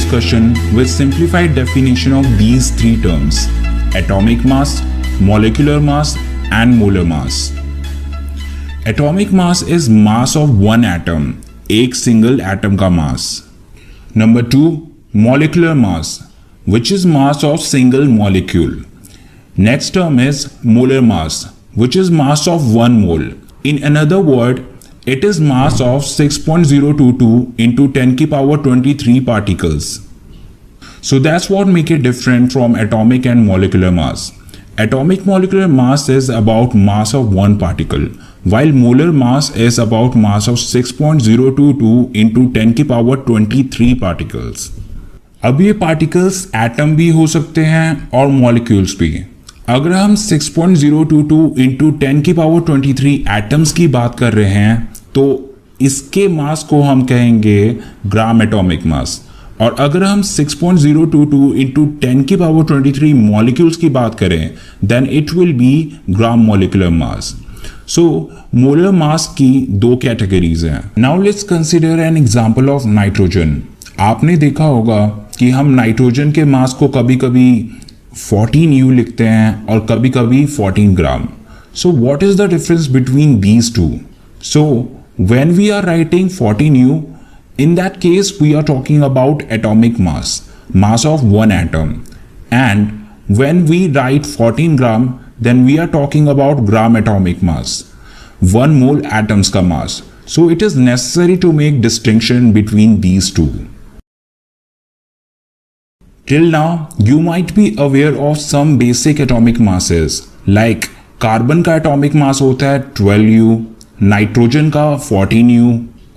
discussion with simplified definition of these three terms: atomic mass, molecular mass, and molar mass. Atomic mass is mass of one atom, एक single atom का mass. Number 2, molecular mass, which is mass of single molecule. Next term is molar mass, which is mass of 1 mole. In another word, it is mass of 6.022 into 10 की power 23 particles. So that's what make it different from atomic and molecular mass. Atomic molecular mass is about mass of one particle, while molar mass is about mass of 6.022 into 10 की power 23 particles. अब ये particles atom भी हो सकते हैं और molecules भी. अगर हम 6.022 into 10 की पावर 23 एटम्स की बात कर रहे हैं तो इसके मास को हम कहेंगे ग्राम एटॉमिक मास, और अगर हम 6.022 into 10 की पावर 23 मॉलिक्यूल्स की बात करें then it will be gram molecular mass. So molar mass की दो कैटेगरीज हैं. Now let's consider an example of nitrogen. आपने देखा होगा कि हम नाइट्रोजन के मास को कभी कभी 14 U लिखते हैं और कभी कभी 14 ग्राम. So what is the difference between these two? So when we are writing 14 U, in that case we are talking about atomic mass, mass of one atom. And when we write 14 gram, then we are talking about gram atomic mass, 1 mole atoms का mass. So it is necessary to make distinction between these two. Till now, you might be aware of some basic atomic masses, like carbon का atomic mass होता है 12U, nitrogen का 14U,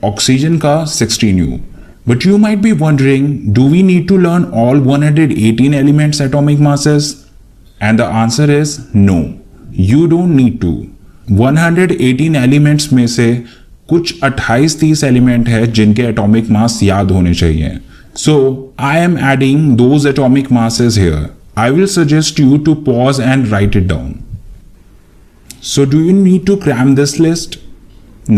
oxygen का 16U. But you might be wondering, do we need to learn all 118 elements atomic masses? And the answer is no, you don't need to. 118 elements में से कुछ 28-30 element है जिनके atomic mass याद होने चाहिए. So, I am adding those atomic masses here. I will suggest you to pause and write it down. So, do you need to cram this list?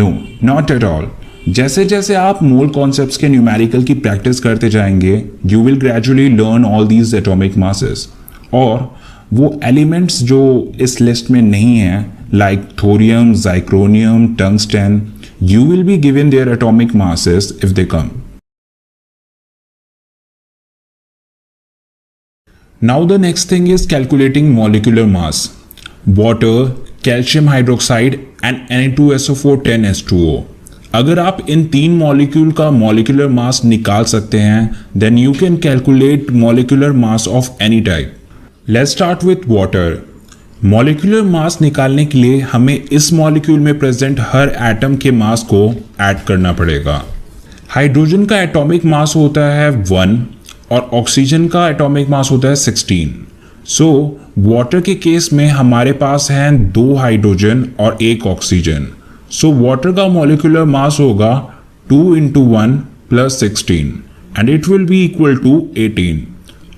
No, not at all. जैसे जैसे आप मोल concepts के numerical की practice करते जाएंगे, you will gradually learn all these atomic masses. और वो elements जो इस लिस्ट में नहीं हैं, like thorium, zirconium, tungsten, you will be given their atomic masses if they come. Now the next thing is calculating molecular mass. Water, calcium hydroxide and Na2SO4 10H2O. अगर आप इन तीन मॉलिक्यूल का molecular मास निकाल सकते हैं then you can calculate molecular mass of any type. Let's start with water. Molecular mass निकालने के लिए हमें इस मॉलिक्यूल में प्रेजेंट हर एटम के मास को ऐड करना पड़ेगा. हाइड्रोजन का एटॉमिक मास होता है 1 और ऑक्सीजन का एटॉमिक मास होता है 16. सो वाटर के केस में हमारे पास हैं 2 हाइड्रोजन और 1 ऑक्सीजन. सो वाटर का मॉलिक्यूलर मास होगा 2 into 1 plus 16 and it will be equal to 18.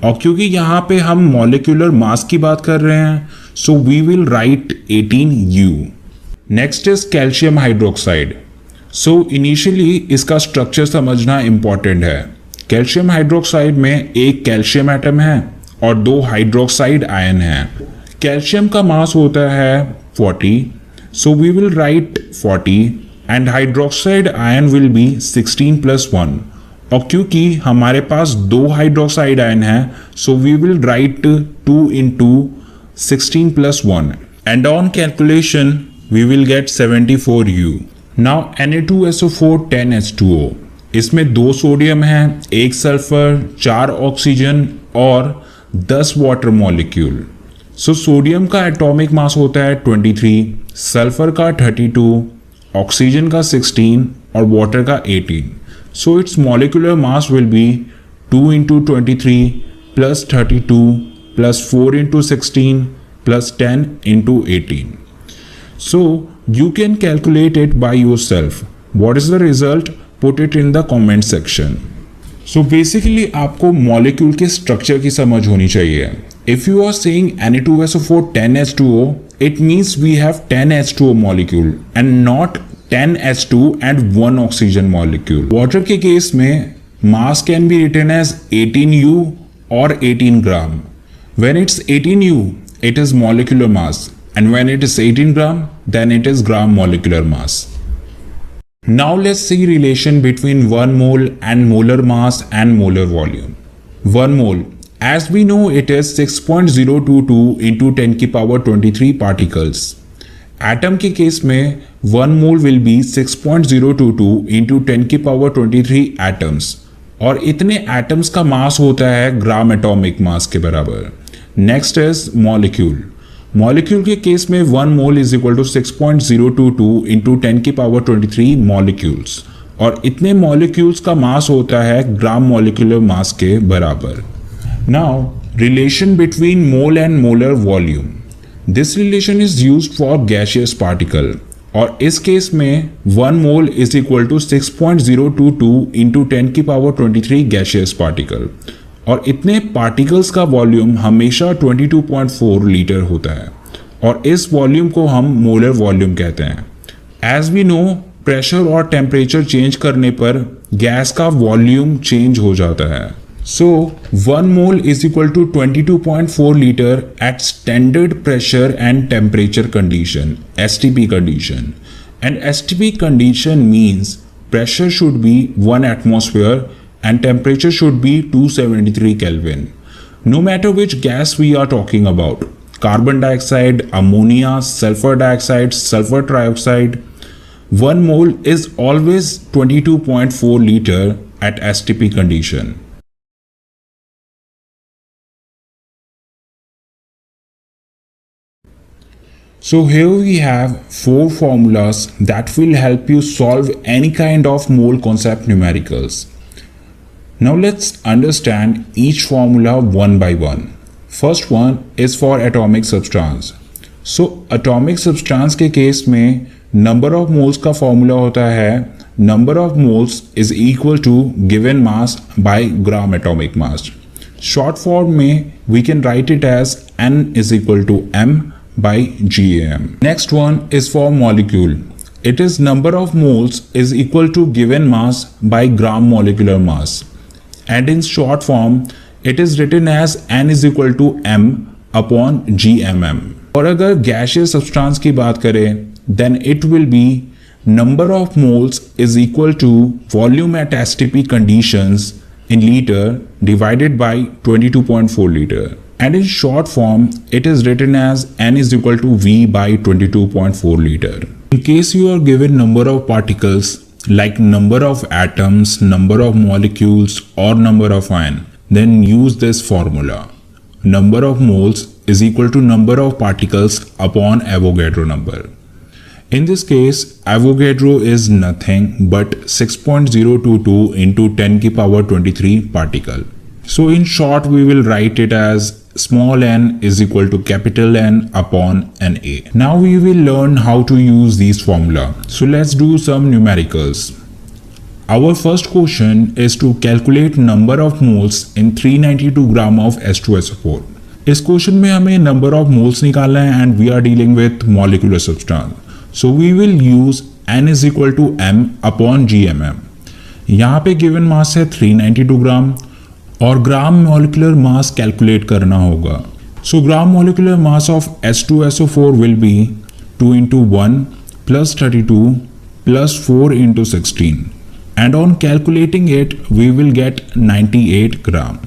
और क्योंकि यहाँ पे हम मॉलिक्यूलर मास की बात कर रहे हैं so we will write 18U. Next is calcium hydroxide. So initially इसका स्ट्रक्चर समझना इंपॉर्टेंट है. कैल्शियम हाइड्रोक्साइड में एक कैल्शियम एटम है और 2 हाइड्रोक्साइड आयन हैं. कैल्शियम का मास होता है 40, so we will write 40 and hydroxide ion will be 16 + 1. और क्योंकि हमारे पास 2 हाइड्रोक्साइड आयन है so we will write 2 into 16 + 1 and on calculation we will get 74U. Now Na2SO4 10H2O. इसमें 2 सोडियम हैं, 1 सल्फर, 4 ऑक्सीजन और 10 वाटर मॉलिक्यूल. सो सोडियम का atomic mass होता है 23, सल्फर का 32, ऑक्सीजन का 16 और वाटर का 18. So it's molecular mass will be 2 into 23 plus 32 plus 4 into 16 plus 10 into 18. So you can calculate it by yourself. What is the result? Put it in the comment section. So basically आपको molecule के structure की समझ होनी चाहिए. If you are saying Na2SO4 10H2O, it means we have 10 H2O molecule and not 10 H2 and 1 oxygen molecule. Water के case में mass can be written as 18U or 18 gram. When it's 18U, it is molecular mass, and when it is 18 gram, then it is gram molecular mass. Now let's see relation between 1 mole and molar mass and molar volume. 1 mole, as we know, it is 6.022 into 10 की power 23 particles. Atom के case में 1 मोल will be 6.022 into 10 की power 23 atoms, और इतने atoms का मास होता है gram atomic mass के बराबर. Next is molecule. मॉलिक्यूल के केस में 1 mole is equal to 6.022 into 10 की पावर 23 मॉलिक्यूल्स, और इतने मॉलिक्यूल्स का मास होता है ग्राम मॉलिक्यूलर मास के बराबर. Now relation between mole and molar volume. This relation is used for gaseous particle, और इस केस में 1 mole is equal to 6.022 into 10 की पावर 23 गैसियस पार्टिकल, और इतने पार्टिकल्स का वॉल्यूम हमेशा 22.4 लीटर होता है, और इस वॉल्यूम को हम मोलर वॉल्यूम कहते हैं. एज वी नो, प्रेशर और टेम्परेचर चेंज करने पर गैस का वॉल्यूम चेंज हो जाता है. So 1 mole is equal to 22.4 liter at standard pressure and temperature condition, STP condition. And STP condition means pressure should be 1 atmosphere and temperature should be 273 Kelvin. No matter which gas we are talking about, carbon dioxide, ammonia, sulfur dioxide, sulfur trioxide, 1 mole is always 22.4 liter at STP condition. So here we have 4 formulas that will help you solve any kind of mole concept numericals. Now let's understand each formula one by one. First one is for atomic substance. So atomic substance के case में number of moles का formula होता है number of moles is equal to given mass by gram atomic mass. Short form में we can write it as N is equal to M by GAM. Next one is for molecule. It is number of moles is equal to given mass by gram molecular mass. And in short form, it is written as N is equal to M upon GMM. और अगर gaseous substance की बात करें, then it will be number of moles is equal to volume at STP conditions in liter divided by 22.4 liter. And in short form, it is written as N is equal to V by 22.4 liter. In case you are given number of particles like number of atoms, number of molecules or number of ion, then use this formula. Number of moles is equal to number of particles upon Avogadro number. In this case, Avogadro is nothing but 6.022 into 10 की power 23 particle. So in short, we will write it as small n is equal to capital N upon Na. Now we will learn how to use these formula. So let's do some numericals. Our first question is to calculate number of moles in 392 gram of H2SO4. इस question में हमें number of moles निकालना है and we are dealing with molecular substance. So we will use N is equal to M upon GMM. यहाँ पे given mass है 392 ग्राम और ग्राम molecular मास calculate करना होगा. So gram molecular mass of H2SO4 will be 2 into 1 plus 32 plus 4 into 16, and on calculating it we will get 98 gram.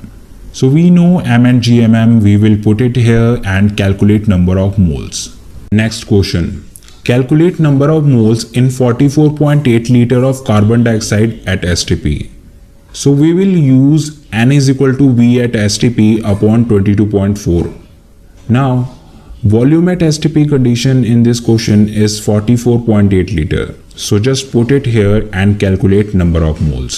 So we know M and GMM, we will put it here and calculate number of moles. Next question. Calculate number of moles in 44.8 liter of carbon dioxide at STP. So we will use N is equal to V at STP upon 22.4. Now, volume at STP condition in this question is 44.8 liter. So just put it here and calculate number of moles.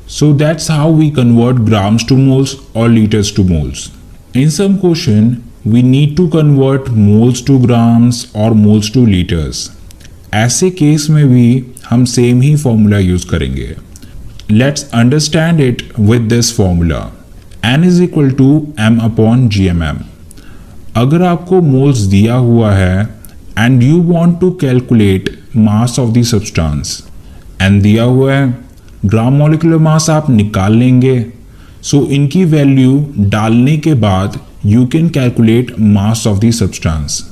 So that's how we convert grams to moles or liters to moles. In some question, we need to convert moles to grams or moles to liters. ऐसे case में भी हम same ही formula use करेंगे. Let's understand it with this formula. N is equal to M upon GMM. अगर आपको moles दिया हुआ है and you want to calculate mass of the substance, N दिया हुआ है, ग्राम मॉलिक्यूलर मास आप निकाल लेंगे। सो इनकी वैल्यू डालने के बाद you can calculate mass of the substance.